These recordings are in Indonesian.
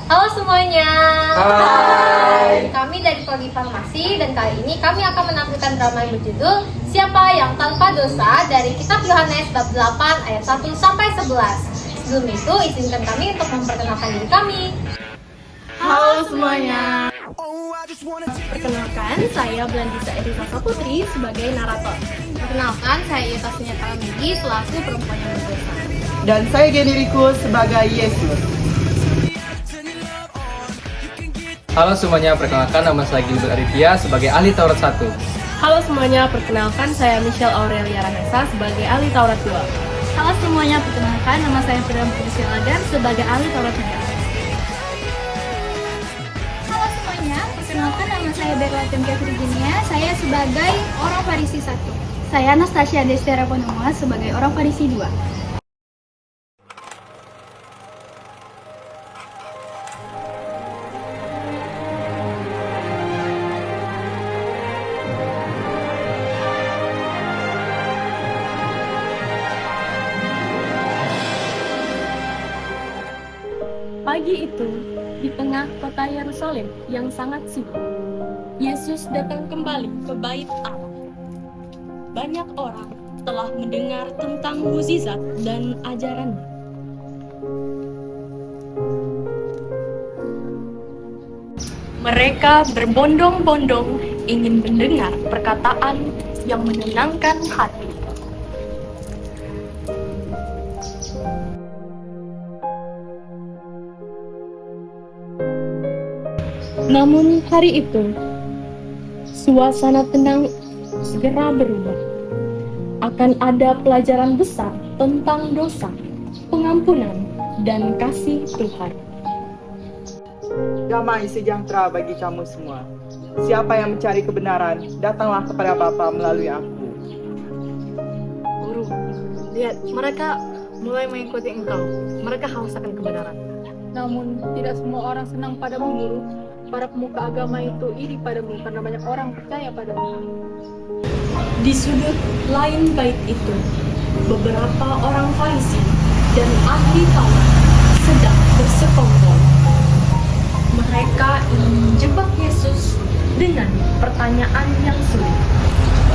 Halo semuanya. Hai. Kami dari Prodi Farmasi dan kali ini kami akan menampilkan drama yang berjudul Siapa yang Tanpa Dosa dari Kitab Yohanes bab 8 ayat 1 sampai 11. Sebelum itu izinkan kami untuk memperkenalkan diri kami. Halo semuanya. Perkenalkan, saya Blandisa Erisa Saputri sebagai narator. Perkenalkan, saya Tasnya Talamidi selaku perempuan yang berdosa. Dan saya Geni Riku sebagai Yesus. Halo semuanya, perkenalkan nama saya Gilbert Arifia sebagai ahli Taurat 1. Halo semuanya, perkenalkan saya Michelle Aurelia Ranesa sebagai ahli Taurat 2. Halo semuanya, perkenalkan nama saya Firdan Putri Ladan sebagai ahli Taurat 3. Halo semuanya, perkenalkan nama saya Berla Temkia Virginia, saya sebagai orang Farisi 1. Saya Anastasia Destera Ponoma sebagai orang Farisi 2. Pagi itu, di tengah kota Yerusalem yang sangat sibuk, Yesus datang kembali ke bait Allah. Banyak orang telah mendengar tentang mukjizat dan ajarannya. Mereka berbondong-bondong ingin mendengar perkataan yang menyenangkan hati. Namun hari itu, suasana tenang segera berubah. Akan ada pelajaran besar tentang dosa, pengampunan, dan kasih Tuhan. Damai sejahtera bagi kamu semua. Siapa yang mencari kebenaran, datanglah kepada Bapa melalui aku. Guru, lihat, mereka mulai mengikuti engkau. Mereka haus akan kebenaran. Namun, tidak semua orang senang padamu, Guru. Para pemuka agama itu iri padamu karena banyak orang percaya padamu. Di sudut lain bait itu, beberapa orang Farisi dan ahli Taurat sedang bersekongkol. Mereka ingin menjebak Yesus dengan pertanyaan yang sulit.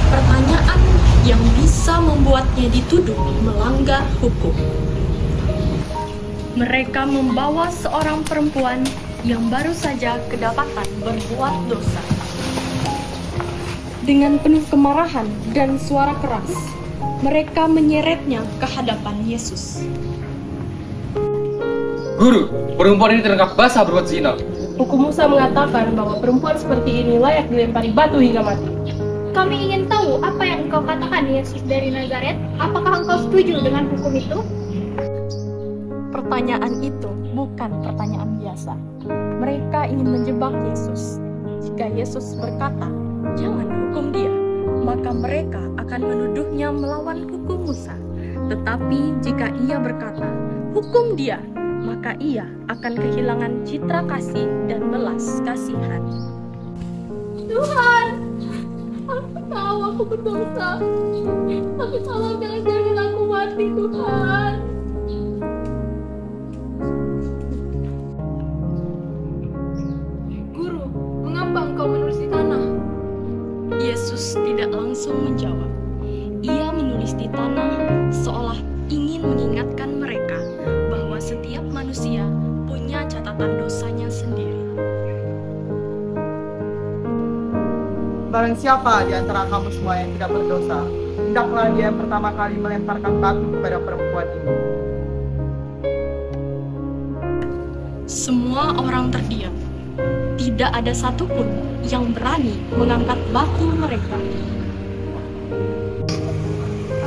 Pertanyaan yang bisa membuatnya dituduh melanggar hukum. Mereka membawa seorang perempuan yang baru saja kedapatan berbuat dosa. Dengan penuh kemarahan dan suara keras, mereka menyeretnya ke hadapan Yesus. Guru, perempuan ini tertangkap basah berbuat zina. Hukum Musa mengatakan bahwa perempuan seperti ini layak dilempari batu hingga mati. Kami ingin tahu apa yang engkau katakan, Yesus dari Nazaret. Apakah engkau setuju dengan hukum itu? Pertanyaan itu bukan pertanyaan biasa. Mereka ingin menjebak Yesus. Jika Yesus berkata, "Jangan hukum dia," maka mereka akan menuduhnya melawan hukum Musa. Tetapi jika ia berkata, "Hukum dia," maka ia akan kehilangan citra kasih dan belas kasihan. Tuhan, aku tahu aku berdosa. Tapi tolong jangan aku mati, Tuhan. Guru, mengapa engkau menulis di tanah? Yesus tidak langsung menjawab. Ia menulis di tanah seolah ingin mengingatkan mereka bahwa setiap manusia punya catatan dosanya sendiri. Barang siapa di antara kamu semua yang tidak berdosa, hendaklah dia yang pertama kali melemparkan batu kepada perempuan ini. Semua orang terdiam. Tidak ada satupun yang berani mengangkat batu mereka.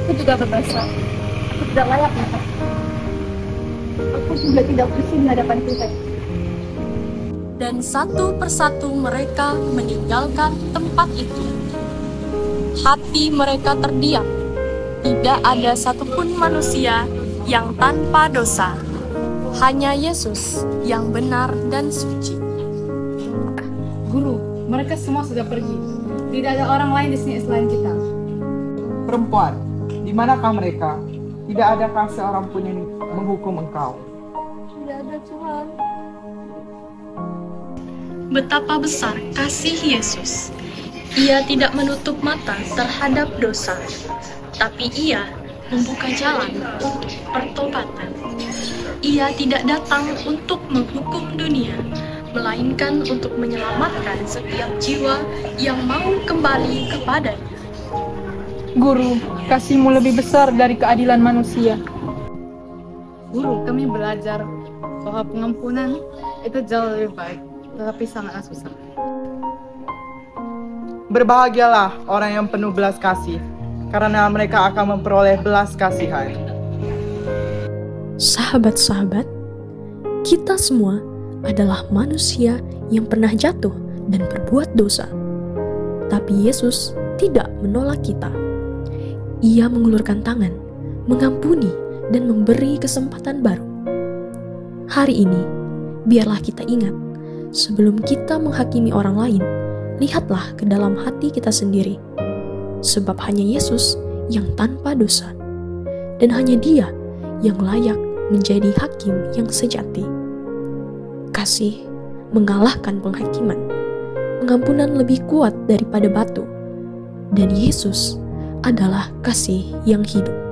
Aku juga berdosa. Aku tidak layak mati. Aku juga tidak bersih di hadapan Tuhan. Dan satu persatu mereka meninggalkan tempat itu. Hati mereka terdiam. Tidak ada satupun manusia yang tanpa dosa. Hanya Yesus yang benar dan suci. Guru, mereka semua sudah pergi. Tidak ada orang lain di sini selain kita. Perempuan, di manakah mereka? Tidak adakah seorang pun yang menghukum engkau? tidak ada Tuhan. Betapa besar kasih Yesus. Ia tidak menutup mata terhadap dosa, tapi Ia membuka jalan untuk pertobatan. Ia tidak datang untuk menghukum dunia, melainkan untuk menyelamatkan setiap jiwa yang mau kembali kepadanya. Guru, kasih-Mu lebih besar dari keadilan manusia. Guru, kami belajar bahwa pengampunan itu jauh lebih baik, tetapi sangatlah susah. Berbahagialah orang yang penuh belas kasih, karena mereka akan memperoleh belas kasihan. Sahabat-sahabat, kita semua adalah manusia yang pernah jatuh dan berbuat dosa. Tapi Yesus tidak menolak kita. Ia mengulurkan tangan, mengampuni, dan memberi kesempatan baru. Hari ini, biarlah kita ingat, sebelum kita menghakimi orang lain, lihatlah ke dalam hati kita sendiri. Sebab hanya Yesus yang tanpa dosa, dan hanya Dia yang layak menjadi hakim yang sejati. Kasih mengalahkan penghakiman. Pengampunan lebih kuat daripada batu. Dan Yesus adalah kasih yang hidup.